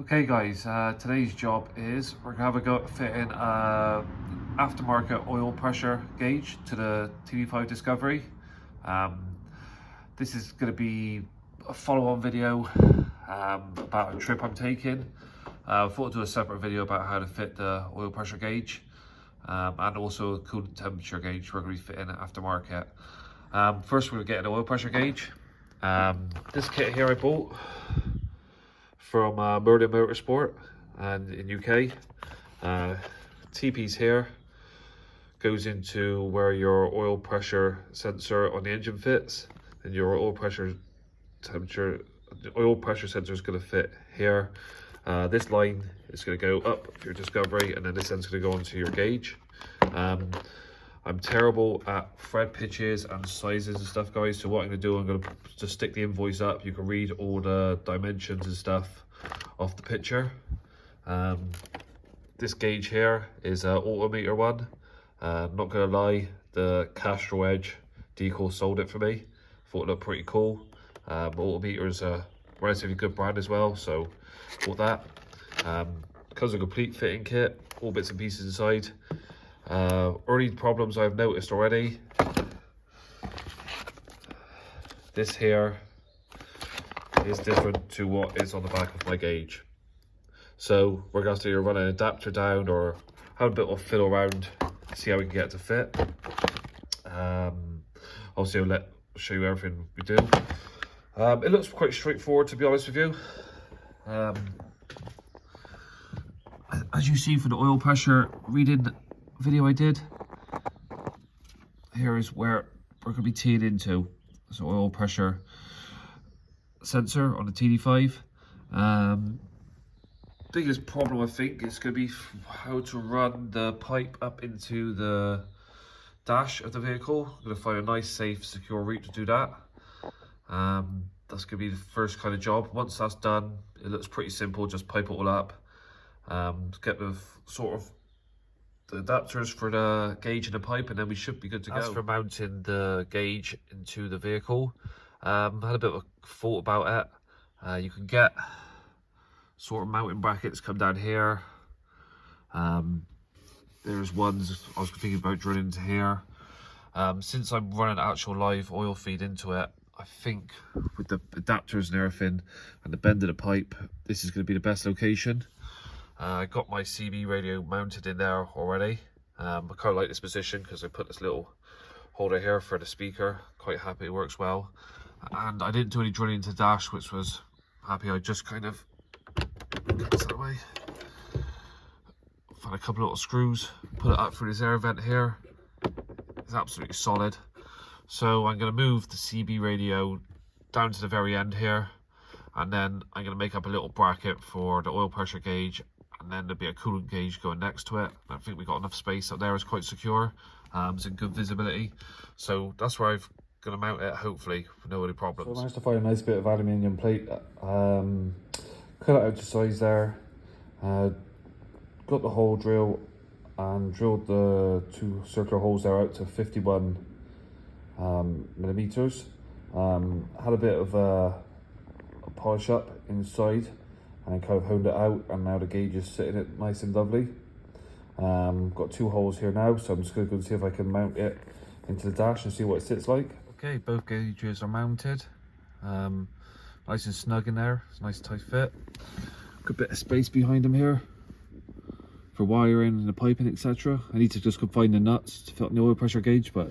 Okay guys, today's job is we're gonna have a go at fitting aftermarket oil pressure gauge to the TD5 Discovery. This is gonna be a follow-on video about a trip I'm taking. I thought I'd do a separate video about how to fit the oil pressure gauge and also a coolant temperature gauge we're gonna be fitting aftermarket. First we're gonna get an oil pressure gauge. This kit here I bought from Merlin Motorsport and in UK. T-piece here goes into where your oil pressure sensor on the engine fits, and your oil pressure temperature, the oil pressure sensor is going to fit here. This line is going to go up to your Discovery, and then this end's going to go onto your gauge. I'm terrible at thread pitches and sizes and stuff, guys, so what I'm going to do, I'm going to just stick the invoice up. You can read all the dimensions and stuff off the picture. This gauge here is an Autometer one. Not going to lie, the Castro Edge decal sold it for me. Thought it looked pretty cool. Autometer is a relatively good brand as well, so bought that. Comes a complete fitting kit, all bits and pieces inside. Early problems I've noticed already. This here is different to what is on the back of my gauge. So we're going to have to either run an adapter down or have a bit of fiddle around, see how we can get it to fit. Obviously I'll show you everything we do. It looks quite straightforward, to be honest with you. As you see from the oil pressure reading video I did, here is where we're going to be teeing into. So oil pressure sensor on the TD5. Biggest problem I think is going to be how to run the pipe up into the dash of the vehicle. I'm going to find a nice, safe, secure route to do that. That's going to be the first kind of job. Once that's done, it looks pretty simple. Just pipe it all up. Get the sort of the adapters for the gauge and the pipe, and then we should be good to go. As for mounting the gauge into the vehicle, had a bit of a thought about it. You can get sort of mounting brackets come down here. There's ones I was thinking about drilling into here. Since I'm running actual live oil feed into it, I think with the adapters and everything and the bend of the pipe, this is going to be the best location. I got my CB radio mounted in there already. I kind of like this position because I put this little holder here for the speaker. Quite happy it works well. And I didn't do any drilling into the dash, which was happy. I just kind of get this that way. Found a couple of little screws, put it up through this air vent here. It's absolutely solid. So I'm going to move the CB radio down to the very end here, and then I'm going to make up a little bracket for the oil pressure gauge, and then there'll be a coolant gauge going next to it. I think we've got enough space up there, it's quite secure. It's in good visibility. So that's where I'm going to mount it, hopefully, with no other problems. So I managed to find a nice bit of aluminium plate. Cut it out to size there. Got the hole drill and drilled the two circular holes there out to 51 millimeters. Had a bit of a polish up inside and kind of honed it out, and now the gauge is sitting it nice and lovely. Got two holes here now, so I'm just going to go and see if I can mount it into the dash and see what it sits like. Okay, both gauges are mounted. Nice and snug in there. It's a nice tight fit. Got a bit of space behind them here for wiring and the piping, etc. I need to just go find the nuts to fit on the oil pressure gauge, but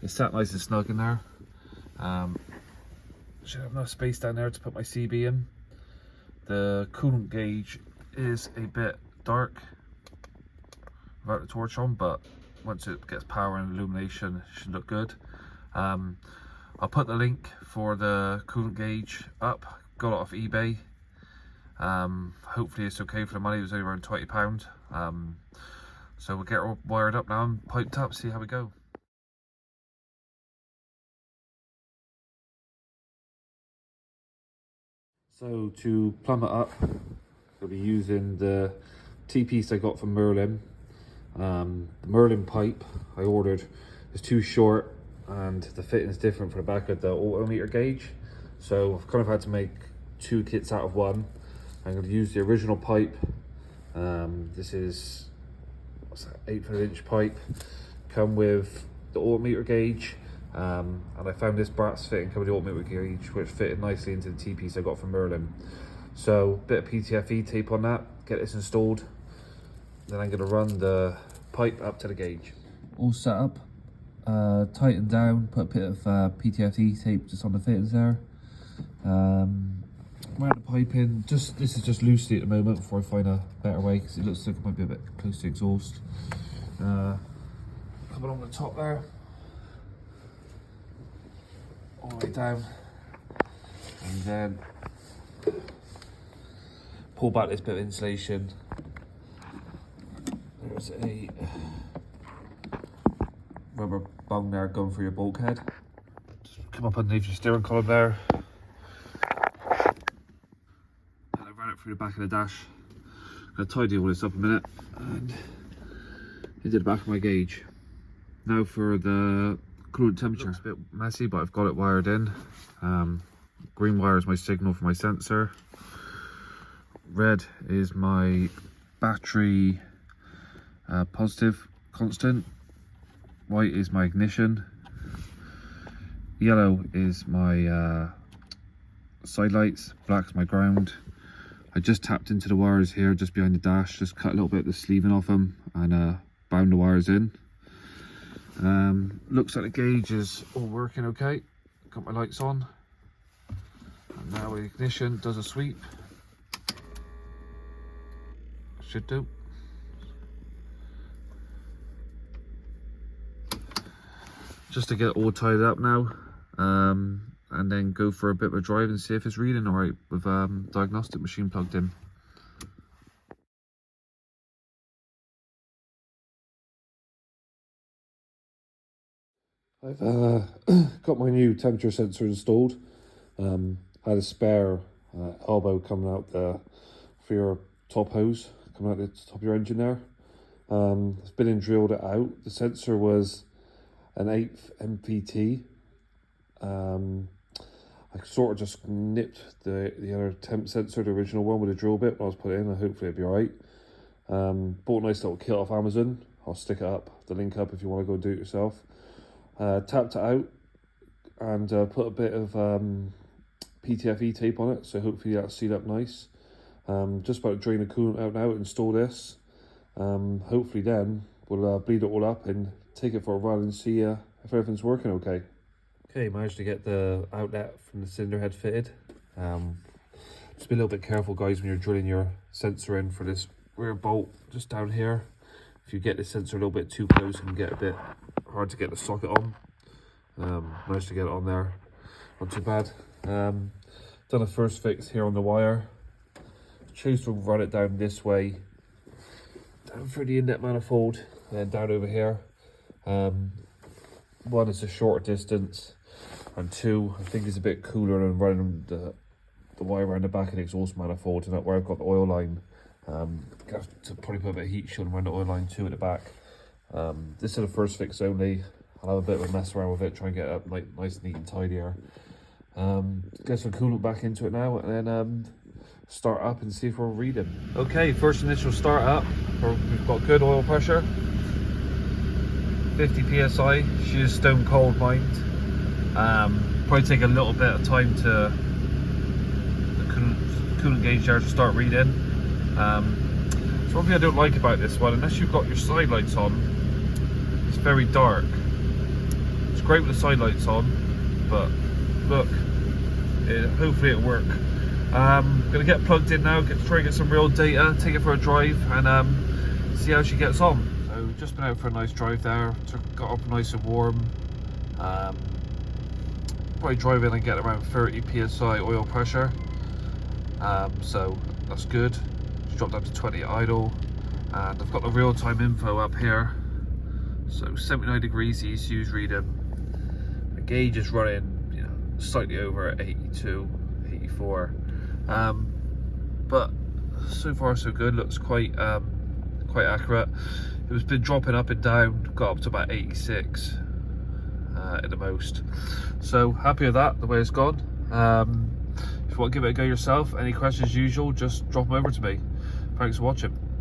it's sat nice and snug in there. Should have enough space down there to put my CB in. The coolant gauge is a bit dark without the torch on, but once it gets power and illumination, it should look good. I'll put the link for the coolant gauge up. Got it off eBay. Hopefully it's okay for the money. It was only around £20. So we'll get it all wired up now and piped up, see how we go. So to plumb it up, I'll be using the T-piece I got from Merlin. The Merlin pipe I ordered is too short, and the fitting is different for the back of the Autometer gauge. So I've kind of had to make two kits out of one. I'm going to use the original pipe. This is, what's that, 1/8 inch pipe. Come with the altimeter gauge, and I found this brass fitting coming with the altimeter gauge, which fitted nicely into the T-piece I got from Merlin. So bit of PTFE tape on that, get this installed. Then I'm going to run the pipe up to the gauge. All set up, tightened down, put a bit of PTFE tape just on the fittings there. Ran the pipe in, this is just loosely at the moment before I find a better way, because it looks like it might be a bit close to exhaust. Coming on the top there, all the way down, and then pull back this bit of insulation. There's a rubber bung there going for your bulkhead. Just come up underneath your steering column there, and I ran it through the back of the dash. I'm going to tidy all this up a minute, and into the back of my gauge. Now for the coolant temperature. It's a bit messy, but I've got it wired in. Green wire is my signal for my sensor. Red is my battery positive constant. White is my ignition. Yellow is my side lights. Black's my ground. I just tapped into the wires here just behind the dash, just cut a little bit of the sleeving off them and bound the wires in. Looks like the gauge is all working okay. Got my lights on, and now the ignition does a sweep. Should do. Just to get it all tied up now, and then go for a bit of a drive and see if it's reading all right with diagnostic machine plugged in. I've got my new temperature sensor installed. Had a spare elbow coming out for your top hose, coming out the top of your engine there. It's been and drilled it out. The sensor was an 1/8 MPT. I sort of just nipped the other temp sensor, the original one, with a drill bit when I was put it in, and hopefully it'll be alright. Bought a nice little kit off Amazon. I'll stick it up, the link up if you want to go do it yourself. Tapped it out and put a bit of PTFE tape on it, so hopefully that'll seal up nice. Just about to drain the coolant out now, install this. Hopefully then we'll bleed it all up and take it for a run and see if everything's working okay. Okay, managed to get the outlet from the cylinder head fitted. Just be a little bit careful, guys, when you're drilling your sensor in for this rear bolt just down here. If you get the sensor a little bit too close, it can get a bit hard to get the socket on. Managed to get it on there, not too bad. Done a first fix here on the wire. Chose to run it down this way, down through the inlet manifold, and then down over here. One, it's a shorter distance, and two, I think it's a bit cooler than running the wire around the back of the exhaust manifold, and that where I've got the oil line. Have to probably put a bit of heat shield around the oil line too at the back. This is a first fix only. I'll have a bit of a mess around with it, try and get it up nice, neat and tidier. Get some coolant back into it now, and then start up and see if we're reading. Okay, first initial start up. We've got good oil pressure, 50 psi. She is stone cold, mind. Probably take a little bit of time to the coolant gauge there to start reading. So one thing I don't like about this one, unless you've got your side lights on, it's very dark. It's great with the side lights on, but look, hopefully it'll work. Gonna get plugged in now, try and get some real data, take it for a drive, and see how she gets on. So just been out for a nice drive there, got up nice and warm. Probably drive in and get around 30 psi oil pressure, so that's good. Dropped up to 20 at idle, and I've got the real-time info up here. So 79 degrees ECU's reading. The gauge is running, you know, slightly over at 82, 84. But so far so good. Looks quite accurate. It was been dropping up and down, got up to about 86 at the most. So happy with that, the way it's gone. If you want to give it a go yourself, any questions as usual, just drop them over to me. Thanks for watching.